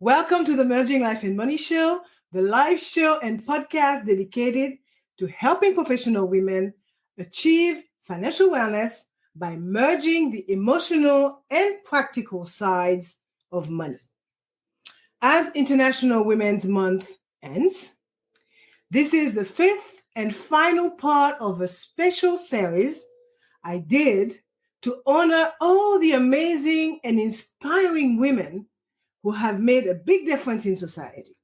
Welcome to the Merging Life and Money Show, the live show and podcast dedicated to helping professional women achieve financial wellness by merging the emotional and practical sides of money. As International Women's Month ends, this is the fifth and final part of a special series I did to honor all the amazing and inspiring women who have made a big difference in society.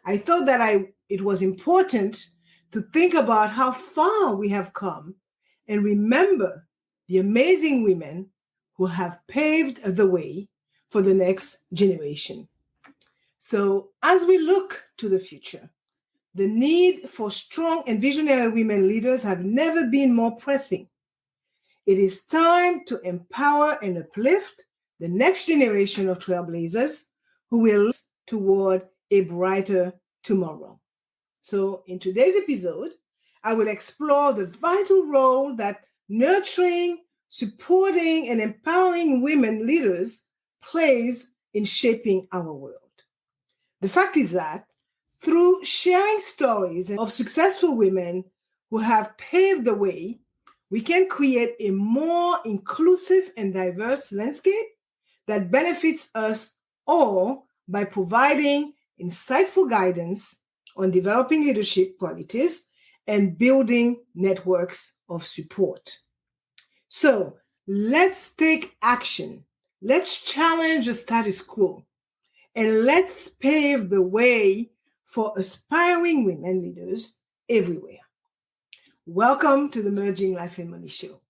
I thought that it was important to think about how far we have come and remember the amazing women who have paved the way for the next generation. So as we look to the future, the need for strong and visionary women leaders have never been more pressing. It is time to empower and uplift the next generation of trailblazers who will look toward a brighter tomorrow. So in today's episode, I will explore the vital role that nurturing, supporting, and empowering women leaders plays in shaping our world. The fact is that through sharing stories of successful women who have paved the way, we can create a more inclusive and diverse landscape that benefits us all by providing insightful guidance on developing leadership qualities and building networks of support. So let's take action. Let's challenge the status quo, and let's pave the way for aspiring women leaders everywhere. Welcome to the Merging Life and Money Show.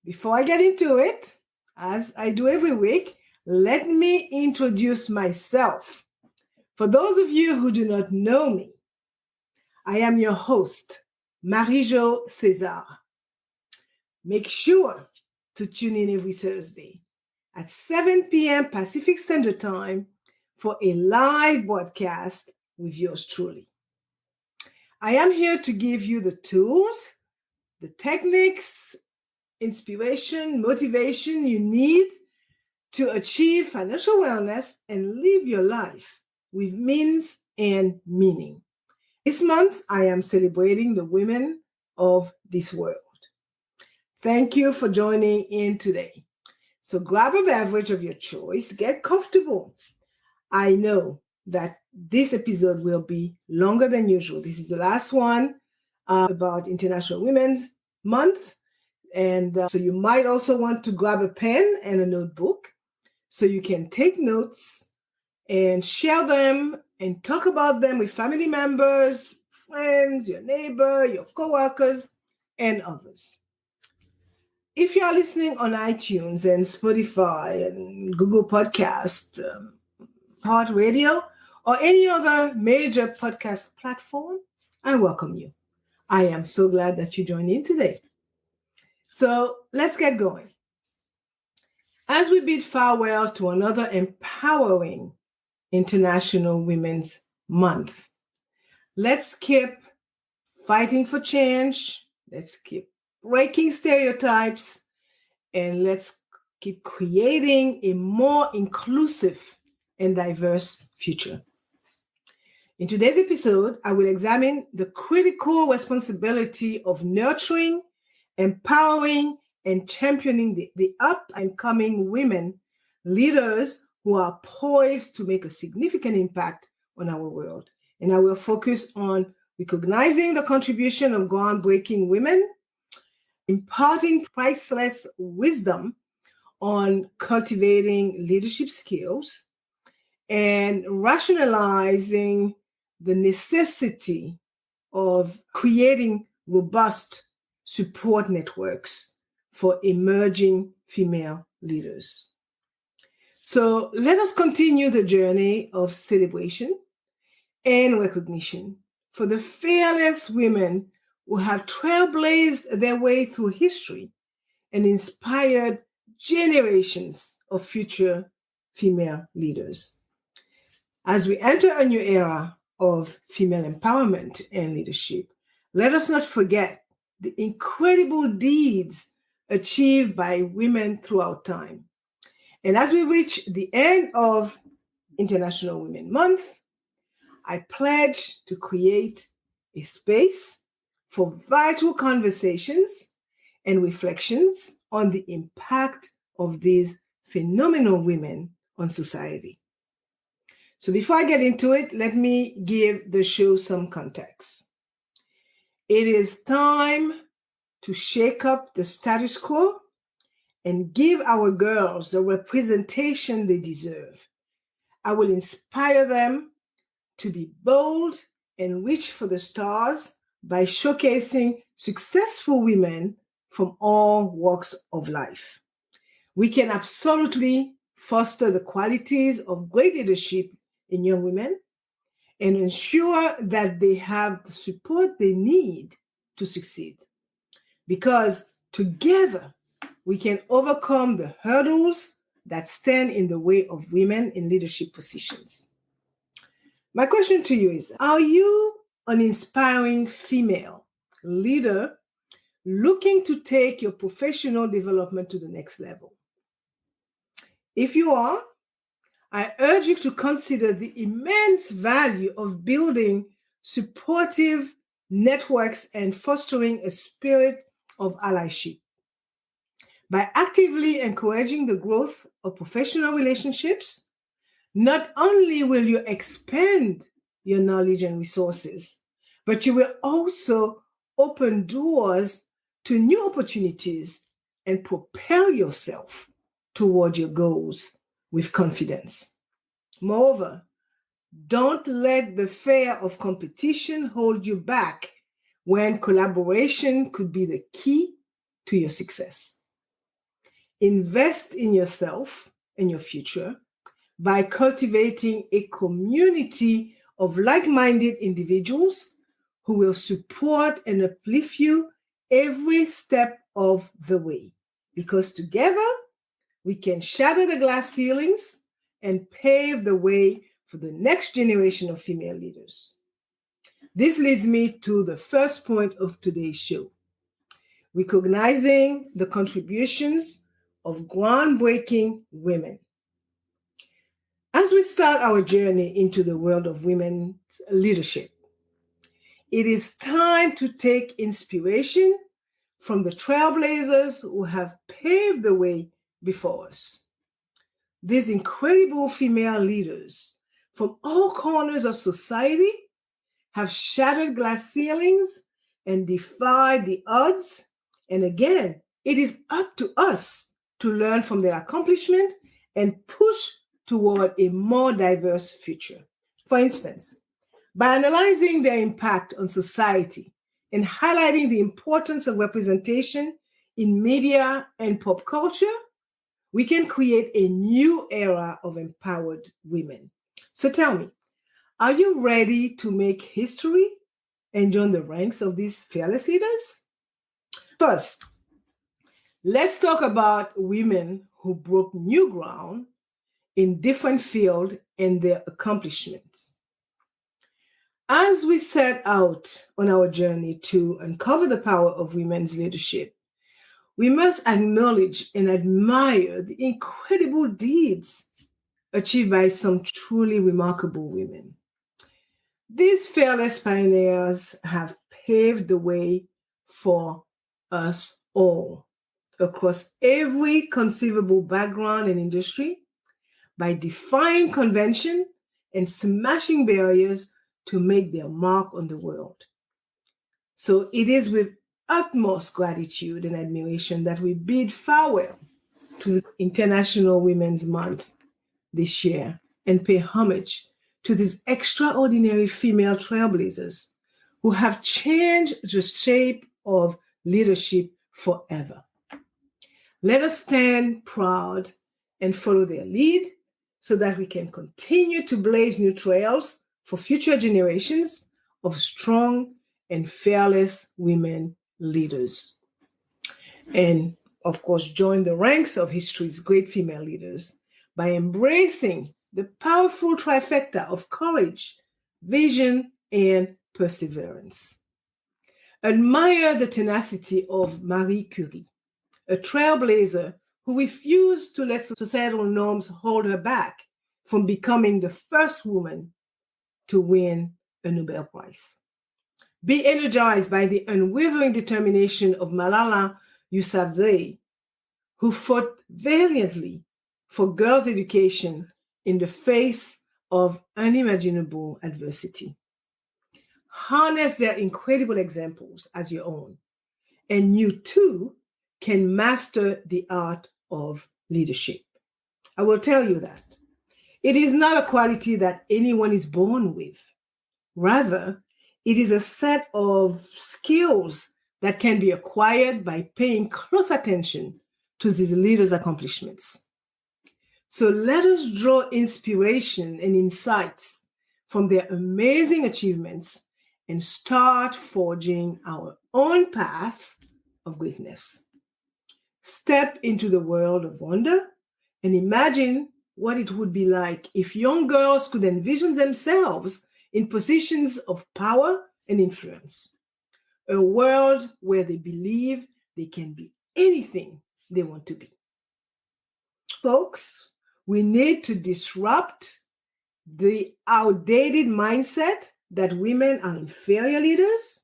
Before I get into it, as I do every week, let me introduce myself. For those of you who do not know me, I am your host, Marie-Jo César. Make sure to tune in every Thursday at 7 p.m. Pacific Standard Time for a live broadcast with yours truly. I am here to give you the tools, the techniques, inspiration, motivation you need to achieve financial wellness and live your life with means and meaning. This month, I am celebrating the women of this world. Thank you for joining in today. So grab a beverage of your choice, get comfortable. I know that this episode will be longer than usual. This is the last one about International Women's Month. And so you might also want to grab a pen and a notebook so you can take notes and share them and talk about them with family members, friends, your neighbor, your coworkers, and others. If you are listening on iTunes and Spotify and Google Podcast, Heart Radio, or any other major podcast platform, I welcome you. I am so glad that you joined in today. So let's get going. As we bid farewell to another empowering International Women's Month, let's keep fighting for change. Let's keep breaking stereotypes, and let's keep creating a more inclusive and diverse future. In today's episode, I will examine the critical responsibility of nurturing, empowering, and championing the up-and-coming women leaders who are poised to make a significant impact on our world. And I will focus on recognizing the contribution of groundbreaking women, imparting priceless wisdom on cultivating leadership skills, and rationalizing the necessity of creating robust support networks for emerging female leaders. So let us continue the journey of celebration and recognition for the fearless women who have trailblazed their way through history and inspired generations of future female leaders. As we enter a new era of female empowerment and leadership, let us not forget the incredible deeds achieved by women throughout time. And as we reach the end of International Women Month, I pledge to create a space for vital conversations and reflections on the impact of these phenomenal women on society. So before I get into it, let me give the show some context. It is time to shake up the status quo and give our girls the representation they deserve. I will inspire them to be bold and reach for the stars by showcasing successful women from all walks of life. We can absolutely foster the qualities of great leadership in young women and ensure that they have the support they need to succeed. Because together, we can overcome the hurdles that stand in the way of women in leadership positions. My question to you is, are you an inspiring female leader looking to take your professional development to the next level? If you are, I urge you to consider the immense value of building supportive networks and fostering a spirit of allyship. By actively encouraging the growth of professional relationships, not only will you expand your knowledge and resources, but you will also open doors to new opportunities and propel yourself toward your goals with confidence. Moreover, don't let the fear of competition hold you back when collaboration could be the key to your success. Invest in yourself and your future by cultivating a community of like-minded individuals who will support and uplift you every step of the way. Because together, we can shatter the glass ceilings and pave the way for the next generation of female leaders. This leads me to the first point of today's show: recognizing the contributions of groundbreaking women. As we start our journey into the world of women's leadership, it is time to take inspiration from the trailblazers who have paved the way before us. These incredible female leaders from all corners of society have shattered glass ceilings and defied the odds. And again, it is up to us to learn from their accomplishment and push toward a more diverse future. For instance, by analyzing their impact on society and highlighting the importance of representation in media and pop culture, we can create a new era of empowered women. So tell me, are you ready to make history and join the ranks of these fearless leaders? First, let's talk about women who broke new ground in different fields and their accomplishments. As we set out on our journey to uncover the power of women's leadership, we must acknowledge and admire the incredible deeds achieved by some truly remarkable women. These fearless pioneers have paved the way for us all across every conceivable background and industry by defying convention and smashing barriers to make their mark on the world. So it is with utmost gratitude and admiration that we bid farewell to International Women's Month this year and pay homage to these extraordinary female trailblazers who have changed the shape of leadership forever. Let us stand proud and follow their lead so that we can continue to blaze new trails for future generations of strong and fearless women leaders. And of course, join the ranks of history's great female leaders by embracing the powerful trifecta of courage, vision, and perseverance. Admire the tenacity of Marie Curie, a trailblazer who refused to let societal norms hold her back from becoming the first woman to win a Nobel Prize. Be energized by the unwavering determination of Malala Yousafzai, who fought valiantly for girls' education in the face of unimaginable adversity. Harness their incredible examples as your own, and you too can master the art of leadership. I will tell you that it is not a quality that anyone is born with. Rather, it is a set of skills that can be acquired by paying close attention to these leaders' accomplishments. So let us draw inspiration and insights from their amazing achievements and start forging our own path of greatness. Step into the world of wonder and imagine what it would be like if young girls could envision themselves in positions of power and influence. A world where they believe they can be anything they want to be. Folks, we need to disrupt the outdated mindset that women are inferior leaders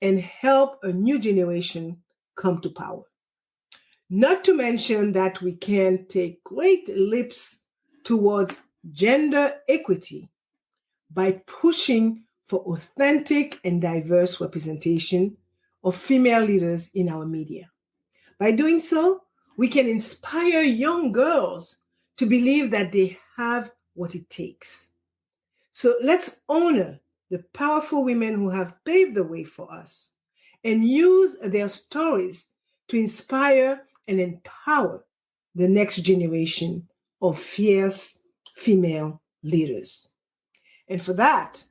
and help a new generation come to power. Not to mention that we can take great leaps towards gender equity by pushing for authentic and diverse representation of female leaders in our media. By doing so, we can inspire young girls to believe that they have what it takes. So let's honor the powerful women who have paved the way for us and use their stories to inspire and empower the next generation of fierce female leaders. And for that,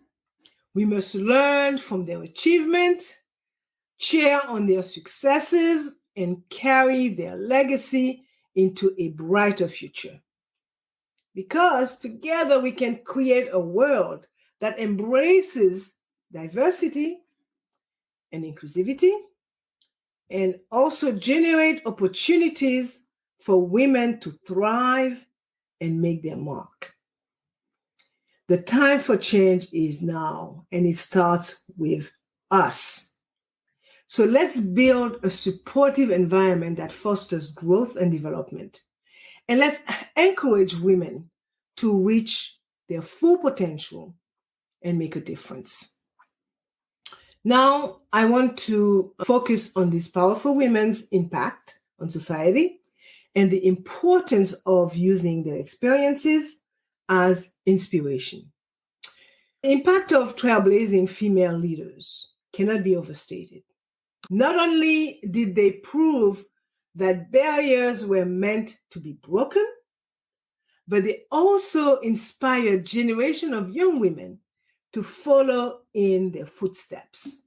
we must learn from their achievements, cheer on their successes, and carry their legacy into a brighter future. Because together we can create a world that embraces diversity and inclusivity and also generate opportunities for women to thrive and make their mark. The time for change is now, and it starts with us. So let's build a supportive environment that fosters growth and development. And let's encourage women to reach their full potential and make a difference. Now, I want to focus on these powerful women's impact on society and the importance of using their experiences as inspiration. The impact of trailblazing female leaders cannot be overstated. Not only did they prove that barriers were meant to be broken, but they also inspired generations of young women to follow in their footsteps.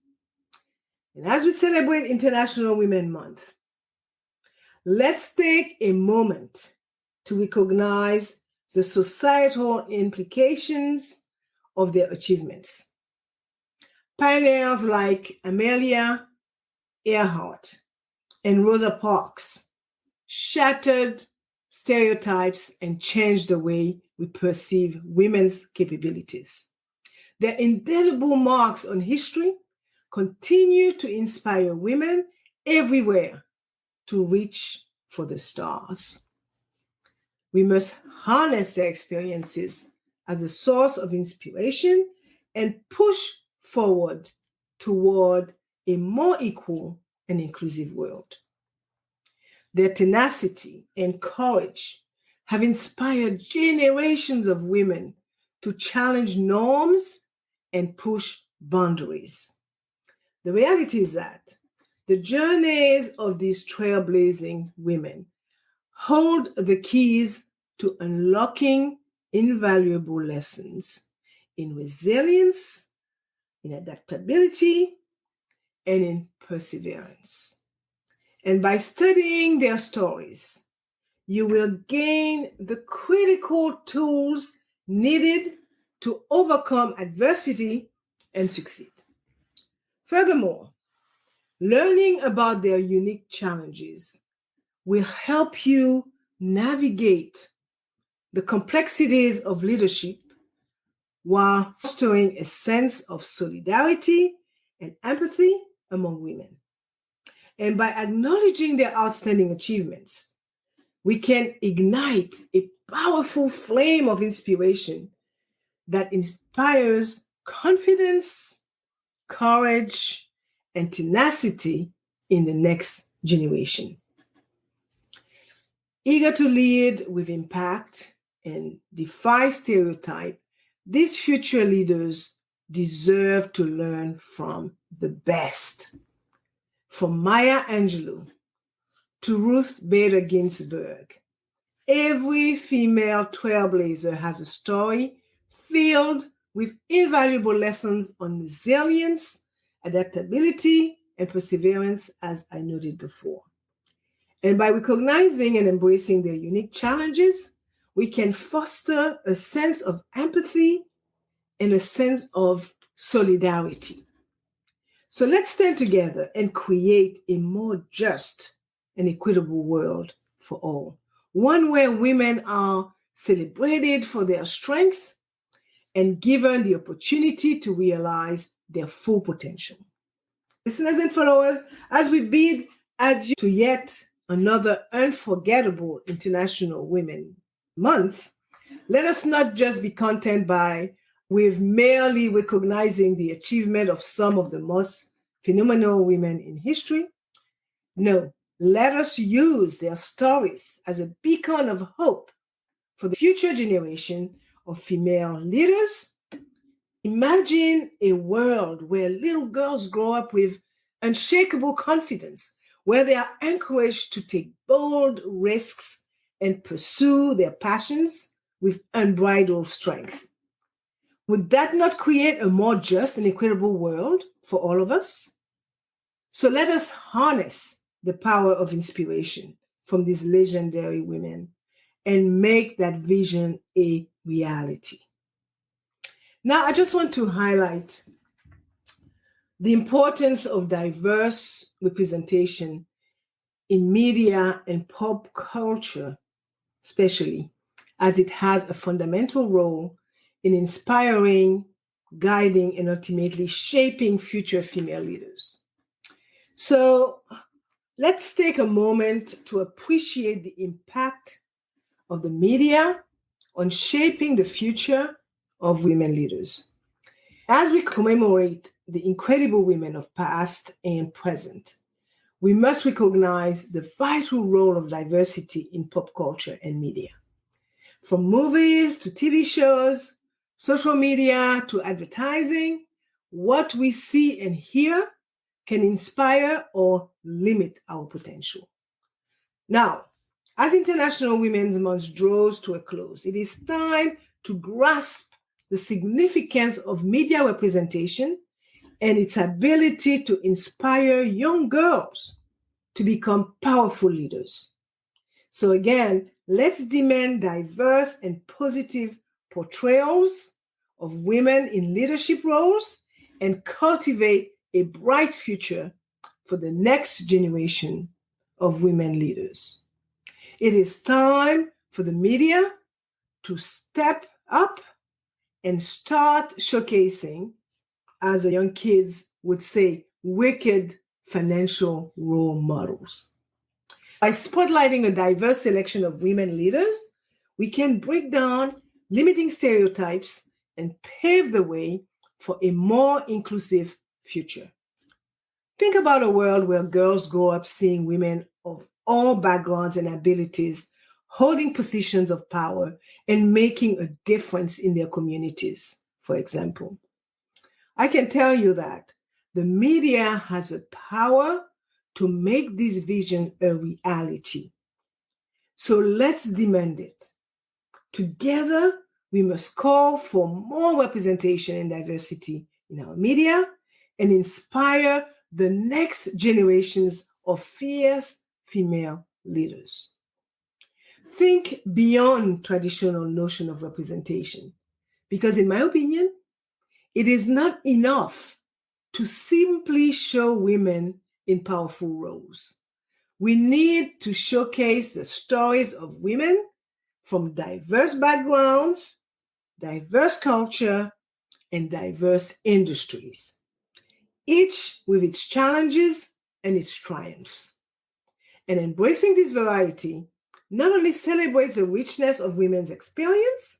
And as we celebrate International Women's Month, let's take a moment to recognize the societal implications of their achievements. Pioneers like Amelia Earhart and Rosa Parks shattered stereotypes and changed the way we perceive women's capabilities. Their indelible marks on history continue to inspire women everywhere to reach for the stars. We must harness their experiences as a source of inspiration and push forward toward a more equal and inclusive world. Their tenacity and courage have inspired generations of women to challenge norms and push boundaries. The reality is that the journeys of these trailblazing women hold the keys to unlocking invaluable lessons in resilience, in adaptability, and in perseverance. And by studying their stories, you will gain the critical tools needed to overcome adversity and succeed. Furthermore, learning about their unique challenges will help you navigate the complexities of leadership while fostering a sense of solidarity and empathy among women. And by acknowledging their outstanding achievements, we can ignite a powerful flame of inspiration that inspires confidence, courage, and tenacity in the next generation. Eager to lead with impact and defy stereotype, these future leaders deserve to learn from the best. From Maya Angelou to Ruth Bader Ginsburg, every female trailblazer has a story filled with invaluable lessons on resilience, adaptability, and perseverance, as I noted before. And by recognizing and embracing their unique challenges, we can foster a sense of empathy and a sense of solidarity. So let's stand together and create a more just and equitable world for all. One where women are celebrated for their strengths and given the opportunity to realize their full potential. Listeners and followers, as we bid adieu to yet another unforgettable International Women's Month, let us not just be content with merely recognizing the achievement of some of the most phenomenal women in history. No, let us use their stories as a beacon of hope for the future generation of female leaders. Imagine a world where little girls grow up with unshakable confidence, where they are encouraged to take bold risks and pursue their passions with unbridled strength. Would that not create a more just and equitable world for all of us? So let us harness the power of inspiration from these legendary women and make that vision a reality. Now, I just want to highlight the importance of diverse representation in media and pop culture, especially, as it has a fundamental role in inspiring, guiding, and ultimately shaping future female leaders. So let's take a moment to appreciate the impact of the media on shaping the future of women leaders. As we commemorate the incredible women of past and present, we must recognize the vital role of diversity in pop culture and media. From movies to TV shows, social media to advertising, what we see and hear can inspire or limit our potential. Now, as International Women's Month draws to a close, it is time to grasp the significance of media representation and its ability to inspire young girls to become powerful leaders. So again, let's demand diverse and positive portrayals of women in leadership roles and cultivate a bright future for the next generation of women leaders. It is time for the media to step up and start showcasing, as the young kids would say, wicked financial role models. By spotlighting a diverse selection of women leaders, we can break down limiting stereotypes and pave the way for a more inclusive future. Think about a world where girls grow up seeing women of all backgrounds and abilities holding positions of power and making a difference in their communities, for example. I can tell you that the media has a power to make this vision a reality. So let's demand it. Together, we must call for more representation and diversity in our media and inspire the next generations of fierce female leaders. Think beyond traditional notion of representation, because in my opinion, it is not enough to simply show women in powerful roles. We need to showcase the stories of women from diverse backgrounds, diverse culture, and diverse industries, each with its challenges and its triumphs. And embracing this variety not only celebrates the richness of women's experience,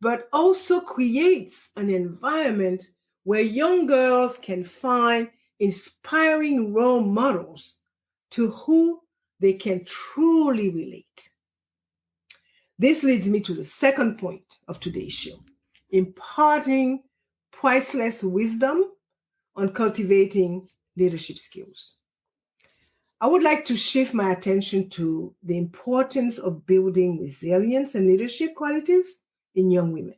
but also creates an environment where young girls can find inspiring role models to who they can truly relate. This leads me to the second point of today's show, imparting priceless wisdom on cultivating leadership skills. I would like to shift my attention to the importance of building resilience and leadership qualities in young women.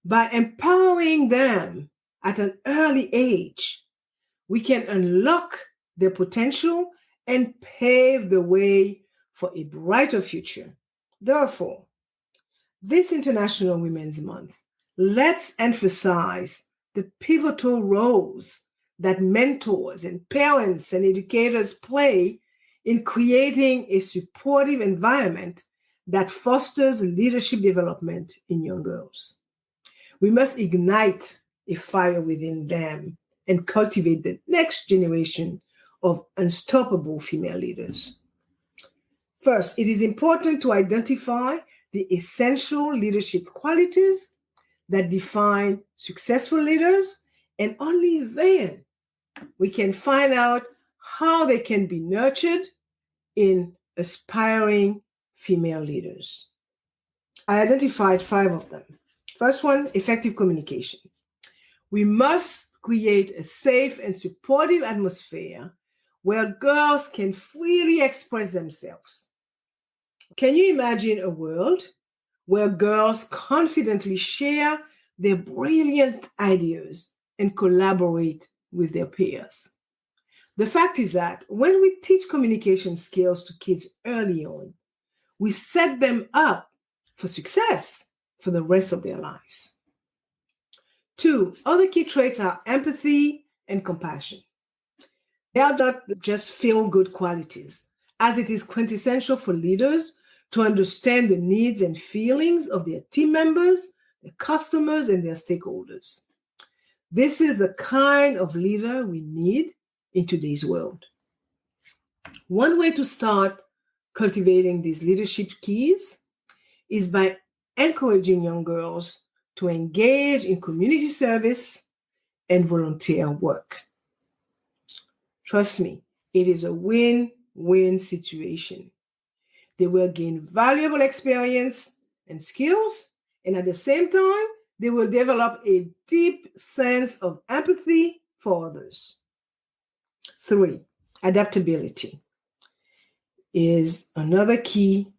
By empowering them at an early age, we can unlock their potential and pave the way for a brighter future. Therefore, this International Women's Month, let's emphasize the pivotal roles that mentors and parents and educators play in creating a supportive environment that fosters leadership development in young girls. We must ignite a fire within them and cultivate the next generation of unstoppable female leaders. First, it is important to identify the essential leadership qualities that define successful leaders, and only then we can find out how they can be nurtured in aspiring female leaders. I identified 5 of them. First one, effective communication. We must create a safe and supportive atmosphere where girls can freely express themselves. Can you imagine a world where girls confidently share their brilliant ideas and collaborate with their peers? The fact is that when we teach communication skills to kids early on, we set them up for success for the rest of their lives. 2, other key traits are empathy and compassion. They are not just feel-good qualities, as it is quintessential for leaders to understand the needs and feelings of their team members, their customers, and their stakeholders. This is the kind of leader we need in today's world. One way to start cultivating these leadership keys is by encouraging young girls to engage in community service and volunteer work. Trust me, it is a win-win situation. They will gain valuable experience and skills, and at the same time, they will develop a deep sense of empathy for others. 3, adaptability is another key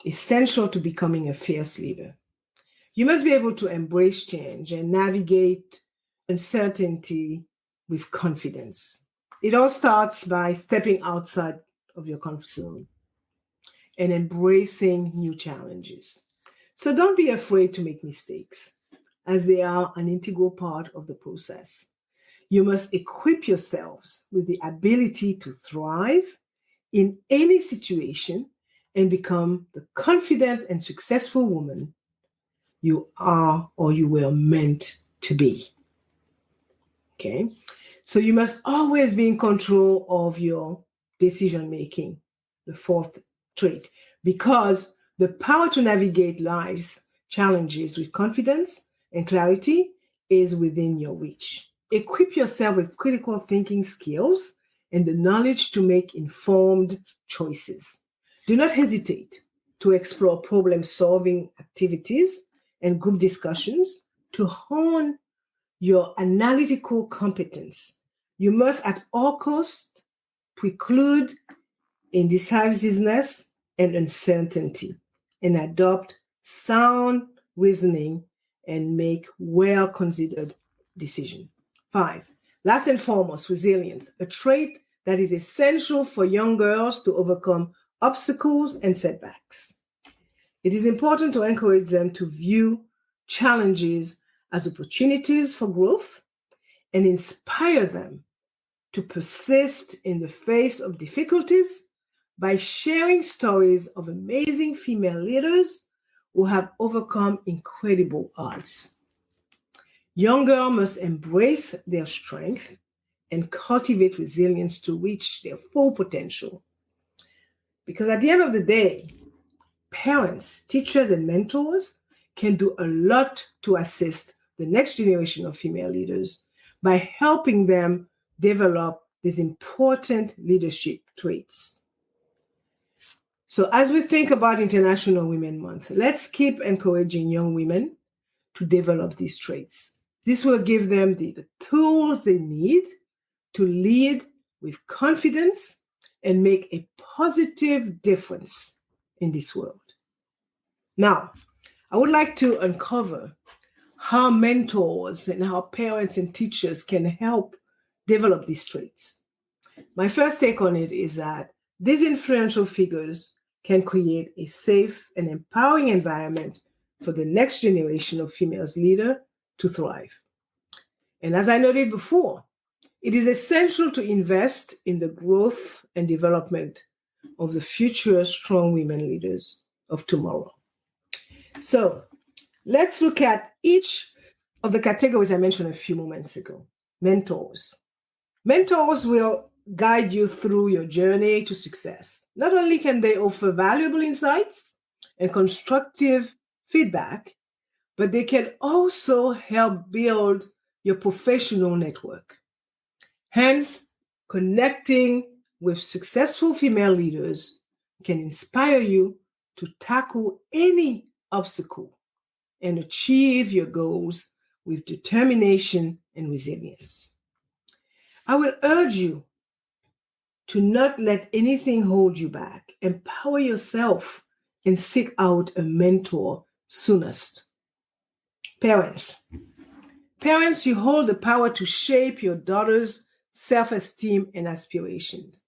essential to becoming a fierce leader. You must be able to embrace change and navigate uncertainty with confidence. It all starts by stepping outside of your comfort zone and embracing new challenges. So don't be afraid to make mistakes, as they are an integral part of the process. You must equip yourselves with the ability to thrive in any situation and become the confident and successful woman you are or you were meant to be. Okay? So you must always be in control of your decision making, the 4th trait, because the power to navigate life's challenges with confidence and clarity is within your reach. Equip yourself with critical thinking skills and the knowledge to make informed choices. Do not hesitate to explore problem-solving activities and group discussions to hone your analytical competence. You must at all costs preclude indecisiveness and uncertainty and adopt sound reasoning and make well-considered decisions. 5, last and foremost, resilience, a trait that is essential for young girls to overcome obstacles and setbacks. It is important to encourage them to view challenges as opportunities for growth and inspire them to persist in the face of difficulties by sharing stories of amazing female leaders who have overcome incredible odds. Young girls must embrace their strength and cultivate resilience to reach their full potential. Because at the end of the day, parents, teachers, and mentors can do a lot to assist the next generation of female leaders by helping them develop these important leadership traits. So as we think about International Women's Month, let's keep encouraging young women to develop these traits. This will give them the tools they need to lead with confidence and make a positive difference in this world. Now, I would like to uncover how mentors and how parents and teachers can help develop these traits. My first take on it is that these influential figures can create a safe and empowering environment for the next generation of female leaders to thrive. And as I noted before, it is essential to invest in the growth and development of the future strong women leaders of tomorrow. So let's look at each of the categories I mentioned a few moments ago. Mentors. Mentors will guide you through your journey to success. Not only can they offer valuable insights and constructive feedback, but they can also help build your professional network. Hence, connecting with successful female leaders can inspire you to tackle any obstacle and achieve your goals with determination and resilience. I will urge you to not let anything hold you back. Empower yourself and seek out a mentor soonest. Parents, you hold the power to shape your daughter's self-esteem and aspirations.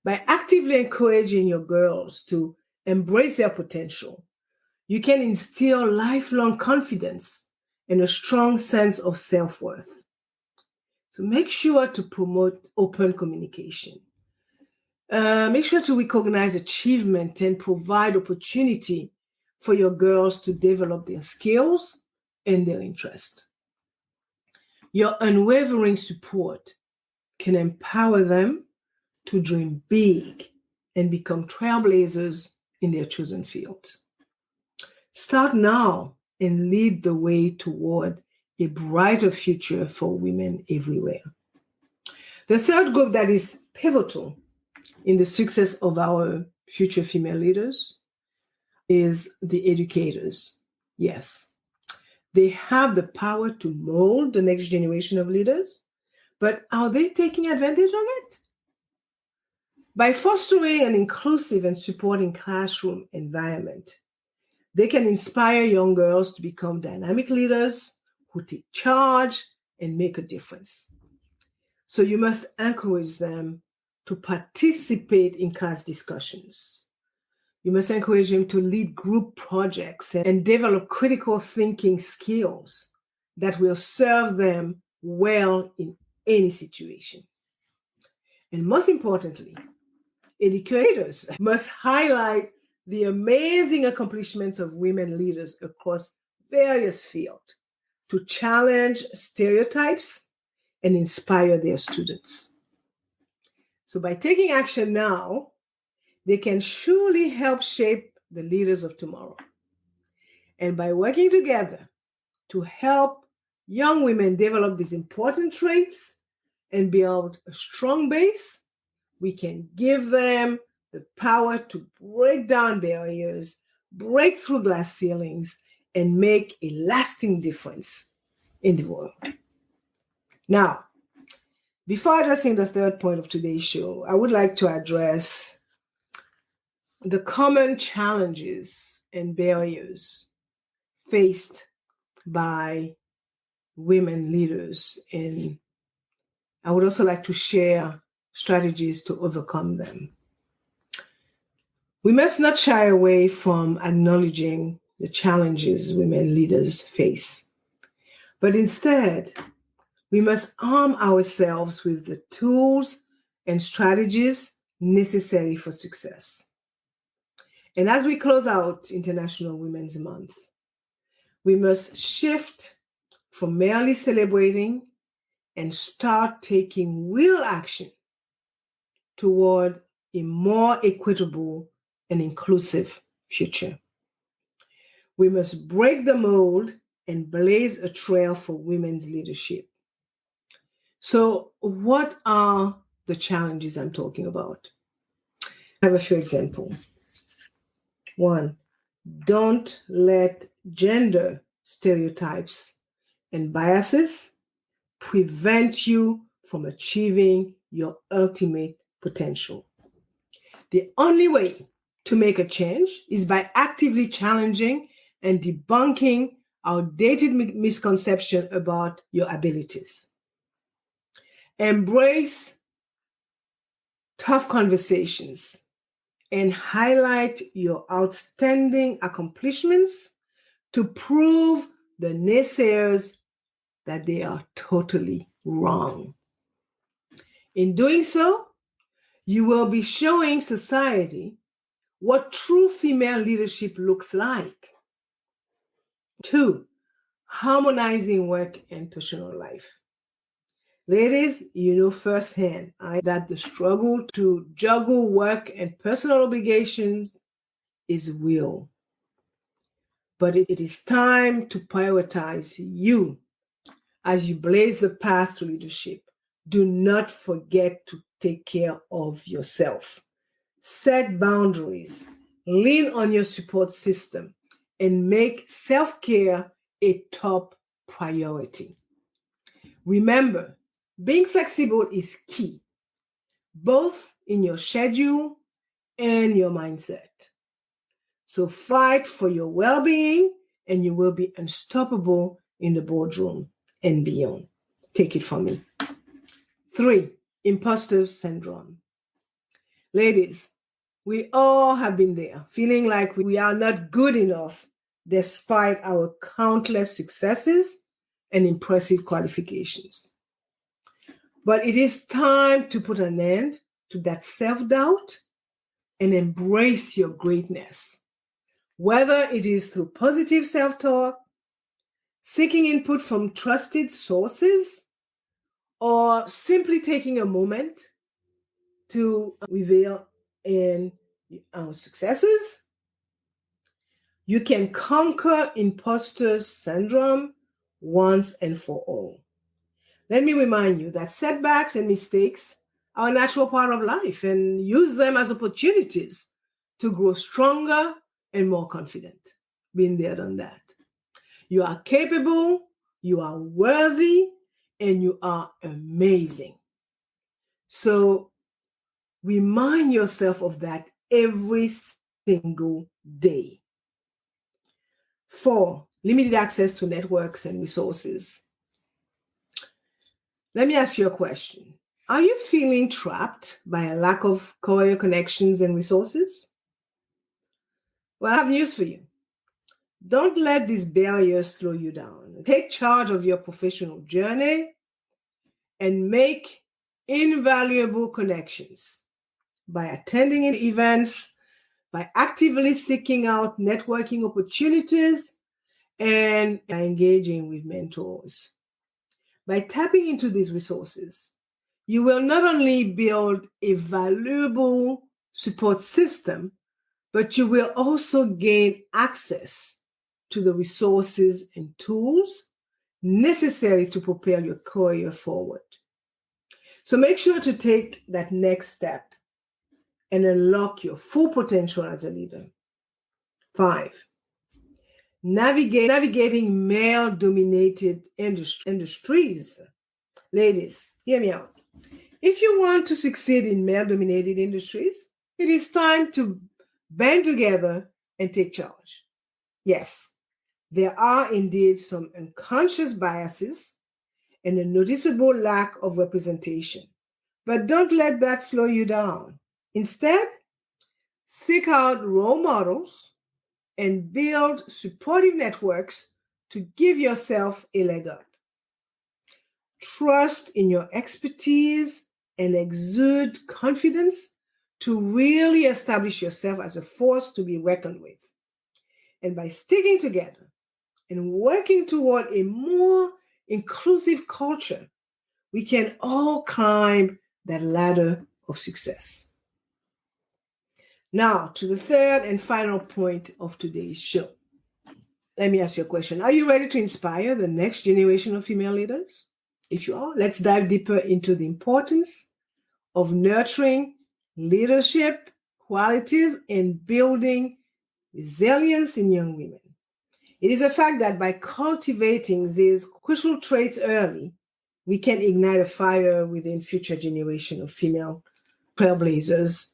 By actively encouraging your girls to embrace their potential, you can instill lifelong confidence and a strong sense of self-worth. So make sure to promote open communication. Make sure to recognize achievement and provide opportunity for your girls to develop their skills and their interest. Your unwavering support can empower them to dream big and become trailblazers in their chosen fields. Start now and lead the way toward a brighter future for women everywhere. The third group that is pivotal in the success of our future female leaders is the educators. Yes, they have the power to mold the next generation of leaders, but are they taking advantage of it? By fostering an inclusive and supporting classroom environment, they can inspire young girls to become dynamic leaders who take charge and make a difference. So you must encourage them to participate in class discussions. You must encourage them to lead group projects and develop critical thinking skills that will serve them well in any situation. And most importantly, educators must highlight the amazing accomplishments of women leaders across various fields to challenge stereotypes and inspire their students. So by taking action now, they can surely help shape the leaders of tomorrow. And by working together to help young women develop these important traits and build a strong base, we can give them the power to break down barriers, break through glass ceilings, and make a lasting difference in the world. Now, before addressing the third point of today's show, I would like to address the common challenges and barriers faced by women leaders. And I would also like to share strategies to overcome them. We must not shy away from acknowledging the challenges women leaders face, but instead, we must arm ourselves with the tools and strategies necessary for success. And as we close out International Women's Month, we must shift from merely celebrating and start taking real action toward a more equitable and inclusive future. We must break the mold and blaze a trail for women's leadership. So, what are the challenges I'm talking about? I have a few examples. One, don't let gender stereotypes and biases prevent you from achieving your ultimate potential. The only way to make a change is by actively challenging and debunking outdated misconceptions about your abilities. Embrace tough conversations and highlight your outstanding accomplishments to prove the naysayers that they are totally wrong. In doing so, you will be showing society what true female leadership looks like. 2, harmonizing work and personal life. Ladies, you know firsthand that the struggle to juggle work and personal obligations is real. But it is time to prioritize you as you blaze the path to leadership. Do not forget to take care of yourself. Set boundaries, lean on your support system, and make self-care a top priority. Remember, being flexible is key, both in your schedule and your mindset. So fight for your well-being, and you will be unstoppable in the boardroom and beyond. Take it from me. 3, imposter syndrome. Ladies, we all have been there, feeling like we are not good enough despite our countless successes and impressive qualifications. But it is time to put an end to that self-doubt and embrace your greatness. Whether it is through positive self-talk, seeking input from trusted sources, or simply taking a moment to reveal in our successes, you can conquer imposter syndrome once and for all. Let me remind you that setbacks and mistakes are a natural part of life, and use them as opportunities to grow stronger and more confident. Been there, done that. You are capable, you are worthy, and you are amazing. So remind yourself of that every single day. 4, limited access to networks and resources. Let me ask you a question. Are you feeling trapped by a lack of career connections and resources? Well, I have news for you. Don't let these barriers slow you down. Take charge of your professional journey and make invaluable connections by attending events, by actively seeking out networking opportunities, and engaging with mentors. By tapping into these resources, you will not only build a valuable support system, but you will also gain access to the resources and tools necessary to propel your career forward. So make sure to take that next step and unlock your full potential as a leader. 5, navigating male-dominated industries. Ladies, hear me out. If you want to succeed in male-dominated industries, it is time to band together and take charge. Yes, there are indeed some unconscious biases and a noticeable lack of representation, but don't let that slow you down. Instead, seek out role models and build supportive networks to give yourself a leg up. Trust in your expertise and exude confidence to really establish yourself as a force to be reckoned with. And by sticking together and working toward a more inclusive culture, we can all climb that ladder of success. Now, to the third and final point of today's show. Let me ask you a question. Are you ready to inspire the next generation of female leaders? If you are, let's dive deeper into the importance of nurturing leadership qualities and building resilience in young women. It is a fact that by cultivating these crucial traits early, we can ignite a fire within future generation of female trailblazers,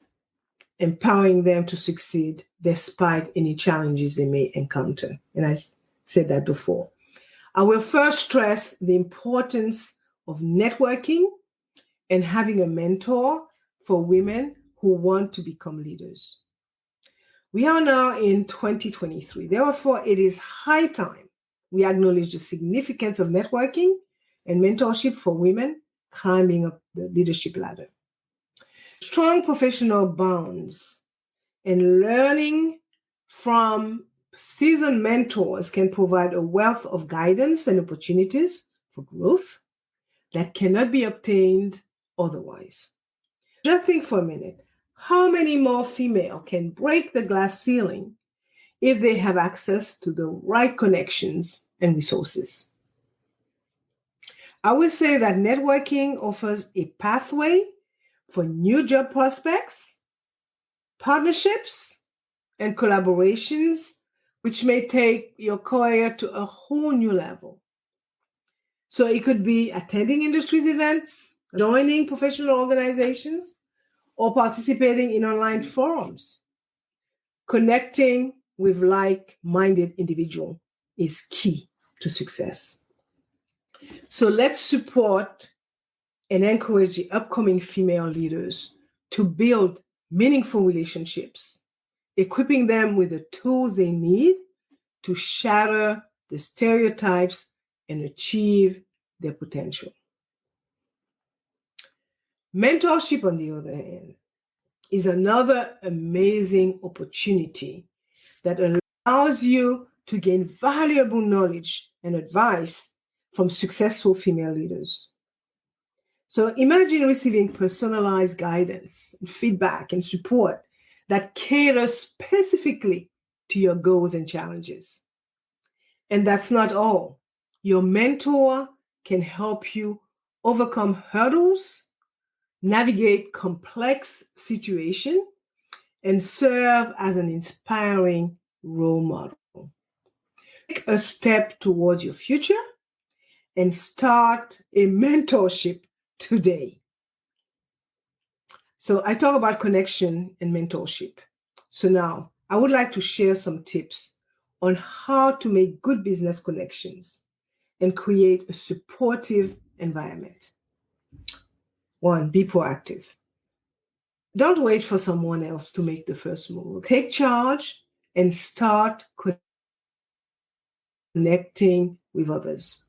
empowering them to succeed despite any challenges they may encounter. And I said that before. I will first stress the importance of networking and having a mentor for women who want to become leaders. We are now in 2023. Therefore, it is high time we acknowledge the significance of networking and mentorship for women climbing up the leadership ladder. Strong professional bonds and learning from seasoned mentors can provide a wealth of guidance and opportunities for growth that cannot be obtained otherwise. Just think for a minute. How many more females can break the glass ceiling if they have access to the right connections and resources? I would say that networking offers a pathway for new job prospects, partnerships, and collaborations, which may take your career to a whole new level. So it could be attending industries events, joining professional organizations, or participating in online forums. Connecting with like-minded individuals is key to success. So let's support and encourage the upcoming female leaders to build meaningful relationships, equipping them with the tools they need to shatter the stereotypes and achieve their potential. Mentorship, on the other hand, is another amazing opportunity that allows you to gain valuable knowledge and advice from successful female leaders. So imagine receiving personalized guidance, feedback, and support that caters specifically to your goals and challenges. And that's not all. Your mentor can help you overcome hurdles, navigate complex situations, and serve as an inspiring role model. Take a step towards your future and start a mentorship today. So I talk about connection and mentorship. So now I would like to share some tips on how to make good business connections and create a supportive environment. 1, be proactive. Don't wait for someone else to make the first move. Take charge and start connecting with others.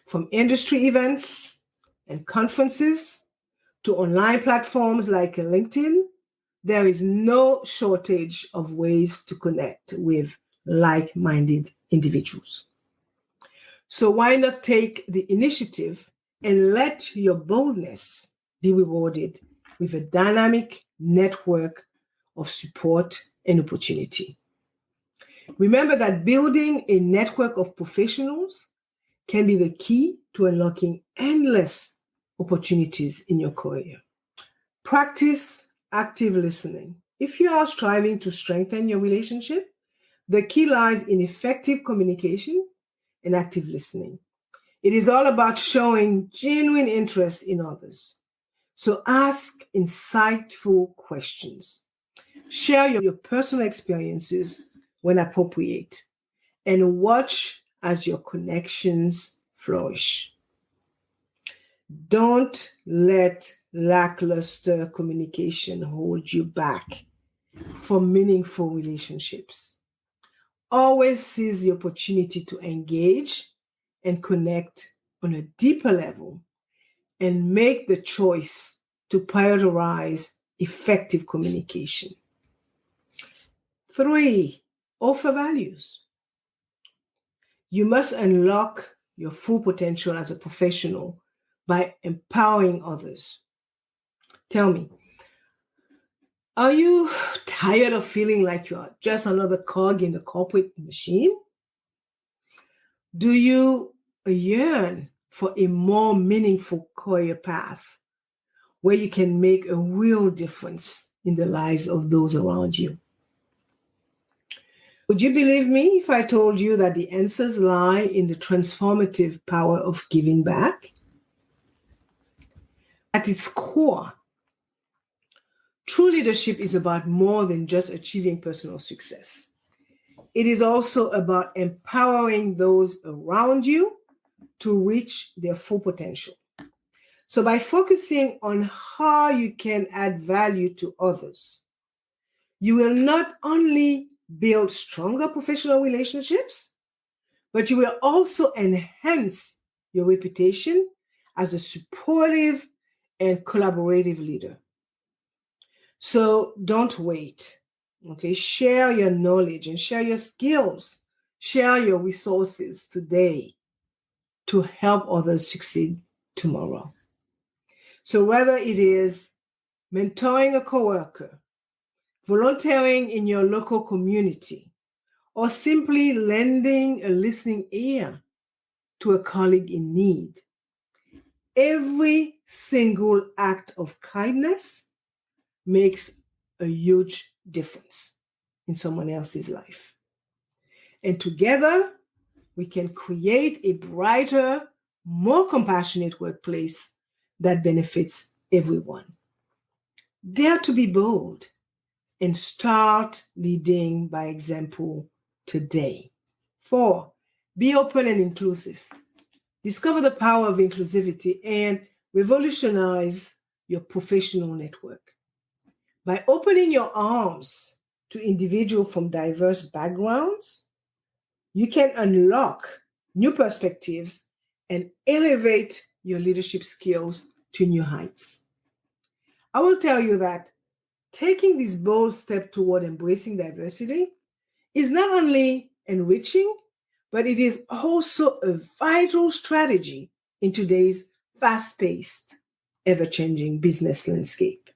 From industry events and conferences to online platforms like LinkedIn, there is no shortage of ways to connect with like-minded individuals. So why not take the initiative and let your boldness be rewarded with a dynamic network of support and opportunity? Remember that building a network of professionals can be the key to unlocking endless opportunities in your career. Practice active listening. If you are striving to strengthen your relationship, the key lies in effective communication and active listening. It is all about showing genuine interest in others. So ask insightful questions. Share your personal experiences when appropriate, and watch as your connections flourish. Don't let lackluster communication hold you back from meaningful relationships. Always seize the opportunity to engage and connect on a deeper level, and make the choice to prioritize effective communication. 3, offer values. You must unlock your full potential as a professional by empowering others. Tell me, are you tired of feeling like you are just another cog in the corporate machine? Do you yearn for a more meaningful career path where you can make a real difference in the lives of those around you? Would you believe me if I told you that the answers lie in the transformative power of giving back? At its core, true leadership is about more than just achieving personal success. It is also about empowering those around you to reach their full potential. So by focusing on how you can add value to others, you will not only build stronger professional relationships, but you will also enhance your reputation as a supportive and collaborative leader. So don't wait. Okay, share your knowledge and share your skills. Share your resources today to help others succeed tomorrow. So whether it is mentoring a coworker, volunteering in your local community, or simply lending a listening ear to a colleague in need, every single act of kindness makes a huge difference in someone else's life. And together, we can create a brighter, more compassionate workplace that benefits everyone. Dare to be bold and start leading by example today. 4, be open and inclusive. Discover the power of inclusivity and revolutionize your professional network. By opening your arms to individuals from diverse backgrounds, you can unlock new perspectives and elevate your leadership skills to new heights. I will tell you that taking this bold step toward embracing diversity is not only enriching, but it is also a vital strategy in today's fast-paced, ever-changing business landscape.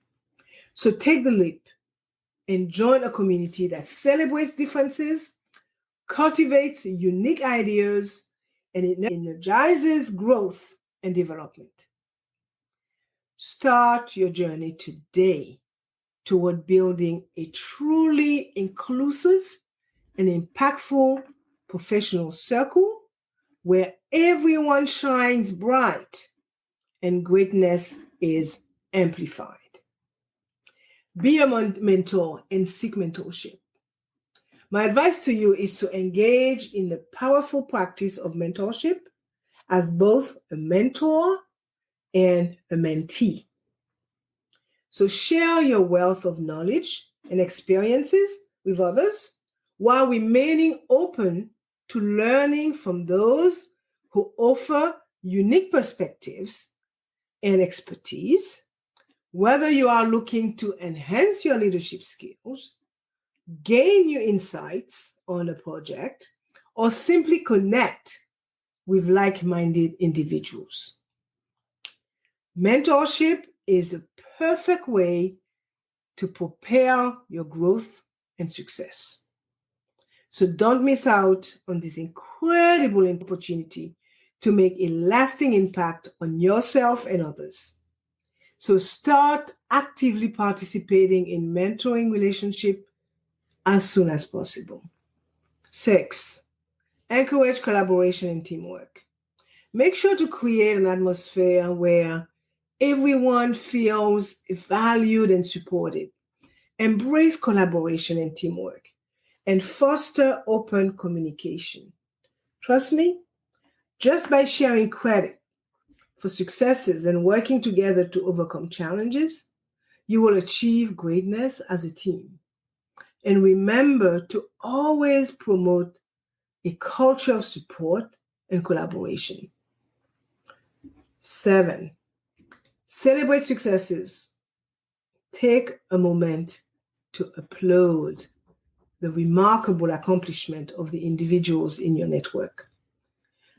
So take the leap and join a community that celebrates differences, cultivates unique ideas, and it energizes growth and development. Start your journey today toward building a truly inclusive and impactful professional circle where everyone shines bright and greatness is amplified. Be a mentor and seek mentorship. My advice to you is to engage in the powerful practice of mentorship as both a mentor and a mentee. So share your wealth of knowledge and experiences with others while remaining open to learning from those who offer unique perspectives and expertise, whether you are looking to enhance your leadership skills, gain new insights on a project, or simply connect with like-minded individuals. Mentorship is a perfect way to propel your growth and success. So don't miss out on this incredible opportunity to make a lasting impact on yourself and others. So start actively participating in mentoring relationship as soon as possible. 6, encourage collaboration and teamwork. Make sure to create an atmosphere where everyone feels valued and supported. Embrace collaboration and teamwork and foster open communication. Trust me, just by sharing credit for successes and working together to overcome challenges, you will achieve greatness as a team. And remember to always promote a culture of support and collaboration. 7, celebrate successes. take a moment to applaud the remarkable accomplishment of the individuals in your network.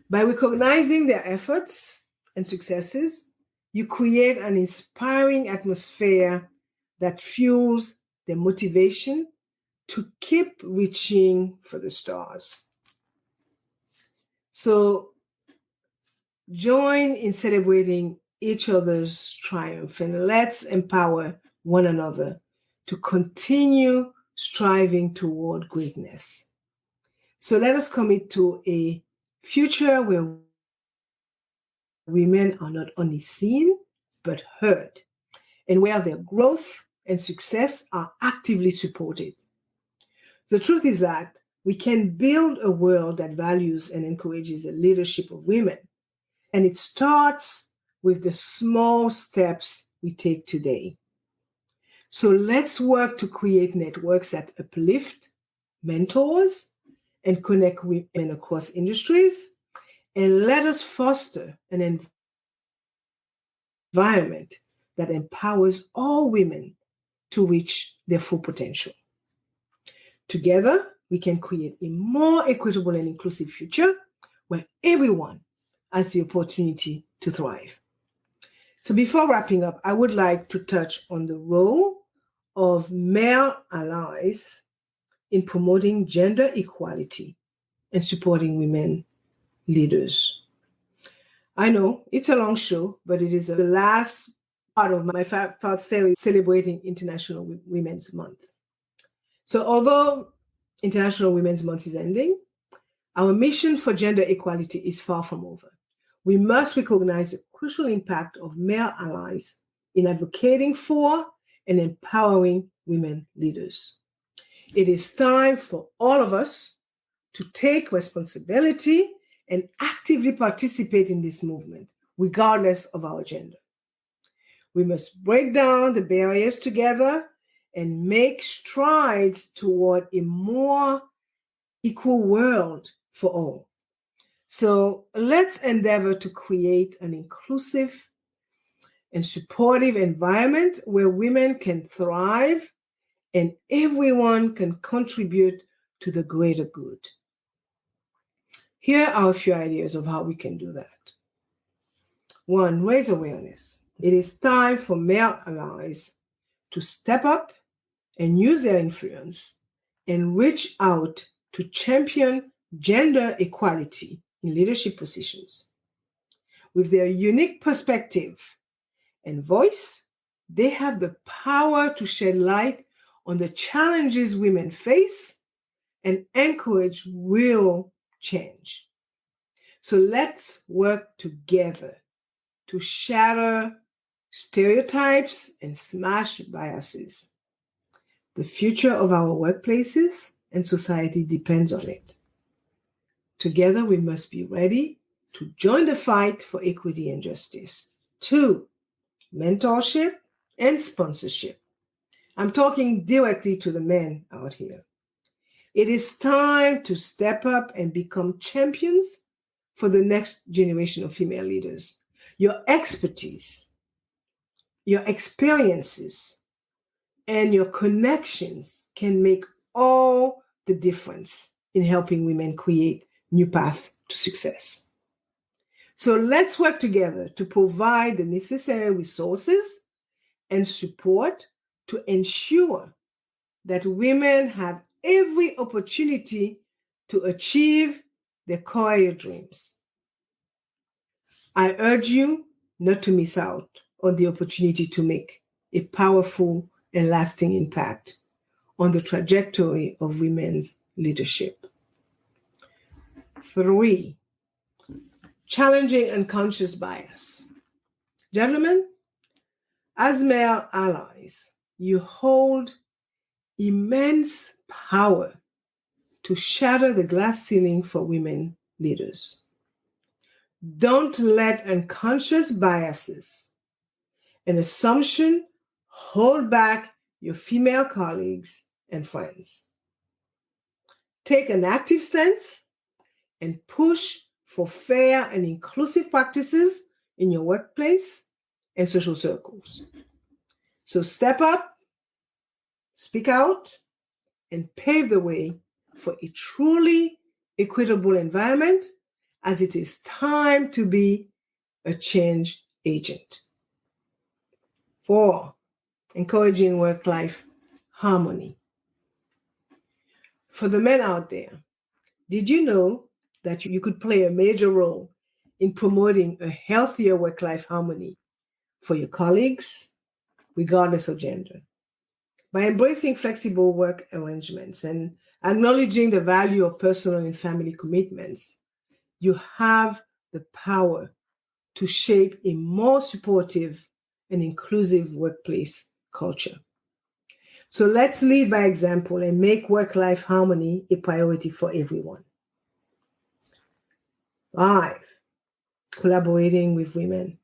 By recognizing their efforts and successes, you create an inspiring atmosphere that fuels their motivation to keep reaching for the stars. So join in celebrating each other's triumph, and let's empower one another to continue striving toward greatness. So let us commit to a future where women are not only seen, but heard, and where their growth and success are actively supported. The truth is that we can build a world that values and encourages the leadership of women, and it starts with the small steps we take today. So let's work to create networks that uplift, mentors, and connect women across industries, and let us foster an environment that empowers all women to reach their full potential. Together, we can create a more equitable and inclusive future where everyone has the opportunity to thrive. So before wrapping up, I would like to touch on the role of male allies in promoting gender equality and supporting women leaders. I know it's a long show, but it is the last part of my 5-part series celebrating International Women's Month. So although International Women's Month is ending, our mission for gender equality is far from over. We must recognize the crucial impact of male allies in advocating for and empowering women leaders. It is time for all of us to take responsibility and actively participate in this movement, regardless of our gender. We must break down the barriers together and make strides toward a more equal world for all. So let's endeavor to create an inclusive and supportive environment where women can thrive and everyone can contribute to the greater good. Here are a few ideas of how we can do that. 1, raise awareness. It is time for male allies to step up and use their influence and reach out to champion gender equality in leadership positions. With their unique perspective and voice, they have the power to shed light on the challenges women face and encourage real change. So let's work together to shatter stereotypes and smash biases. The future of our workplaces and society depends on it. Together, we must be ready to join the fight for equity and justice. 2, mentorship and sponsorship. I'm talking directly to the men out here. It is time to step up and become champions for the next generation of female leaders. Your expertise, your experiences, and your connections can make all the difference in helping women create new paths to success. So let's work together to provide the necessary resources and support to ensure that women have every opportunity to achieve their career dreams. I urge you not to miss out on the opportunity to make a powerful and lasting impact on the trajectory of women's leadership. 3, challenging unconscious bias. Gentlemen, as male allies, you hold immense power to shatter the glass ceiling for women leaders. Don't let unconscious biases and assumption hold back your female colleagues and friends. Take an active stance and push for fair and inclusive practices in your workplace and social circles. So step up, speak out, and pave the way for a truly equitable environment, as it is time to be a change agent. 4, encouraging work-life harmony. For the men out there, did you know that you could play a major role in promoting a healthier work-life harmony for your colleagues, regardless of gender? By embracing flexible work arrangements and acknowledging the value of personal and family commitments, you have the power to shape a more supportive and inclusive workplace culture. So let's lead by example and make work-life harmony a priority for everyone. 5, collaborating with women.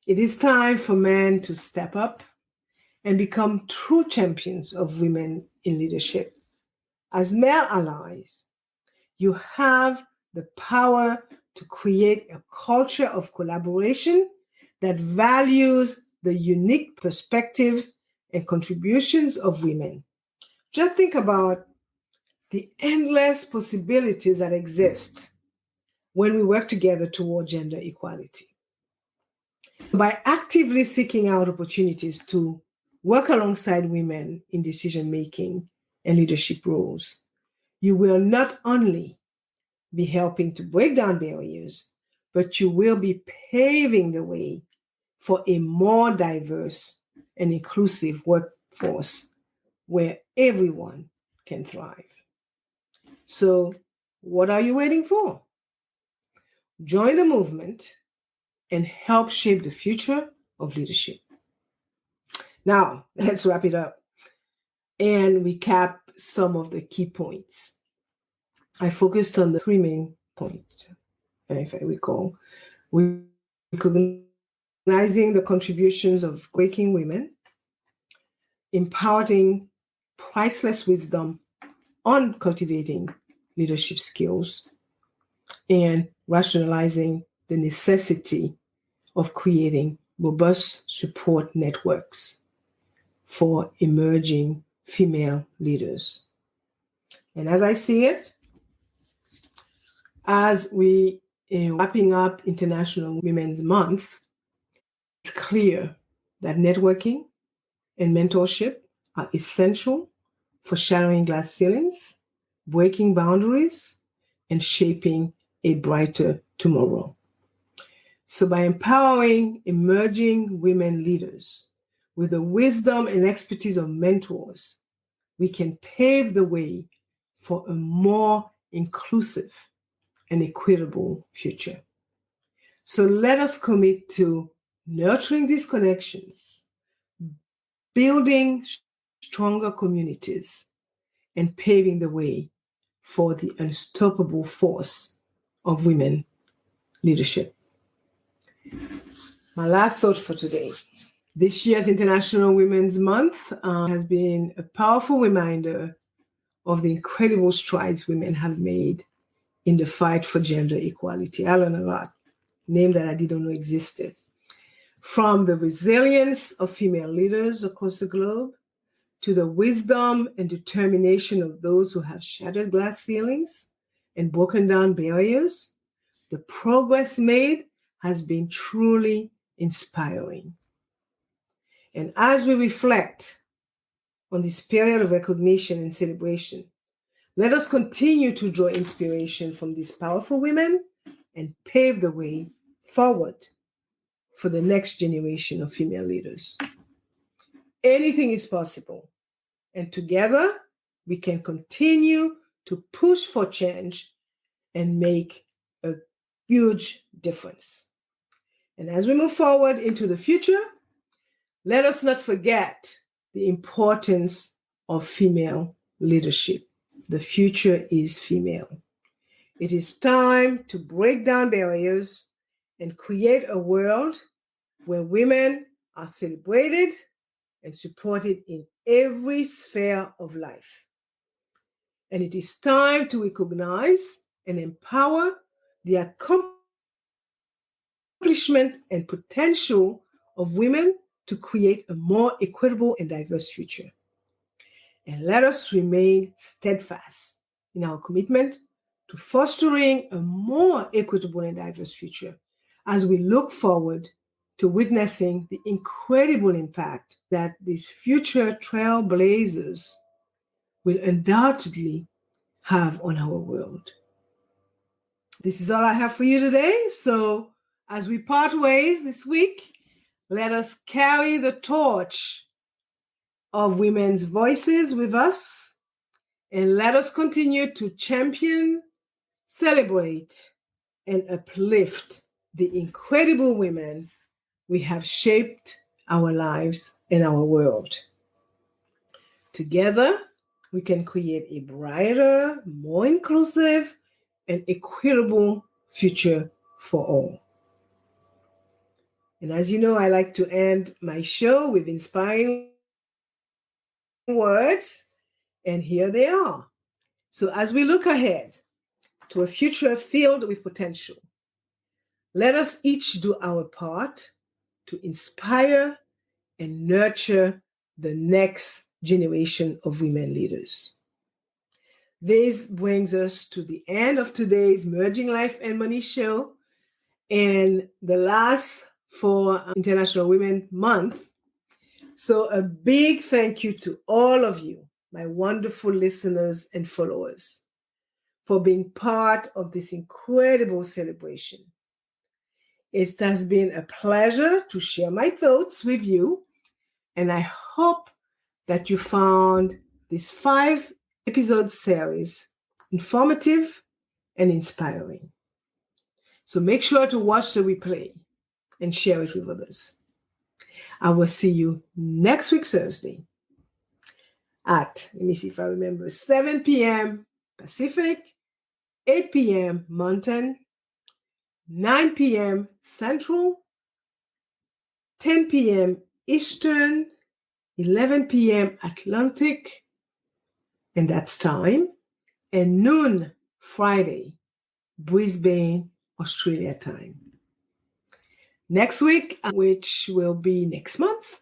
It is time for men to step up and become true champions of women in leadership. As male allies, you have the power to create a culture of collaboration that values the unique perspectives and contributions of women. Just think about the endless possibilities that exist when we work together toward gender equality. By actively seeking out opportunities to work alongside women in decision-making and leadership roles, you will not only be helping to break down barriers, but you will be paving the way for a more diverse and inclusive workforce where everyone can thrive. So, what are you waiting for? Join the movement and help shape the future of leadership. Now, let's wrap it up and recap some of the key points. I focused on the 3 main points, if I recall. Recognizing the contributions of working women, imparting priceless wisdom on cultivating leadership skills, and rationalizing the necessity of creating robust support networks for emerging female leaders. And as I see it, as we wrapping up International Women's Month, it's clear that networking and mentorship are essential for shattering glass ceilings, breaking boundaries, and shaping a brighter tomorrow. So by empowering emerging women leaders with the wisdom and expertise of mentors, we can pave the way for a more inclusive and equitable future. So let us commit to nurturing these connections, building stronger communities, and paving the way for the unstoppable force of women leadership. My last thought for today. This year's International Women's Month has been a powerful reminder of the incredible strides women have made in the fight for gender equality. I learned a lot, names that I didn't know existed. From the resilience of female leaders across the globe to the wisdom and determination of those who have shattered glass ceilings and broken down barriers, the progress made has been truly inspiring. And as we reflect on this period of recognition and celebration, let us continue to draw inspiration from these powerful women and pave the way forward for the next generation of female leaders. Anything is possible, and together we can continue to push for change and make a huge difference. And as we move forward into the future, let us not forget the importance of female leadership. The future is female. It is time to break down barriers and create a world where women are celebrated and supported in every sphere of life. And it is time to recognize and empower the accomplishment and potential of women to create a more equitable and diverse future. And let us remain steadfast in our commitment to fostering a more equitable and diverse future as we look forward to witnessing the incredible impact that these future trailblazers will undoubtedly have on our world. This is all I have for you today. So as we part ways this week, let us carry the torch of women's voices with us, and let us continue to champion, celebrate, and uplift the incredible women we have shaped our lives and our world. Together, we can create a brighter, more inclusive, and equitable future for all. And as you know, I like to end my show with inspiring words, and here they are. So as we look ahead to a future filled with potential, let us each do our part to inspire and nurture the next generation of women leaders. This brings us to the end of today's Merging Life and Money show, and the last for International Women's Month. So a big thank you to all of you, my wonderful listeners and followers, for being part of this incredible celebration. It has been a pleasure to share my thoughts with you, and I hope that you found this 5-episode series informative and inspiring. So make sure to watch the replay and share it with others. I will see you next week, Thursday at, let me see if I remember, 7 p.m. Pacific, 8 p.m. Mountain, 9 p.m. Central, 10 p.m. Eastern, 11 p.m. Atlantic, and that's time, and noon Friday, Brisbane, Australia time. Next week, which will be next month,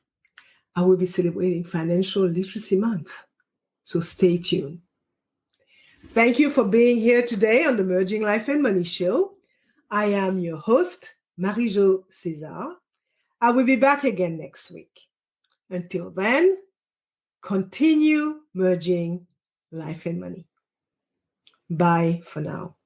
I will be celebrating Financial Literacy Month. So stay tuned. Thank you for being here today on the Merging Life and Money show. I am your host, Marie-Jo César. I will be back again next week. Until then, continue merging life and money. Bye for now.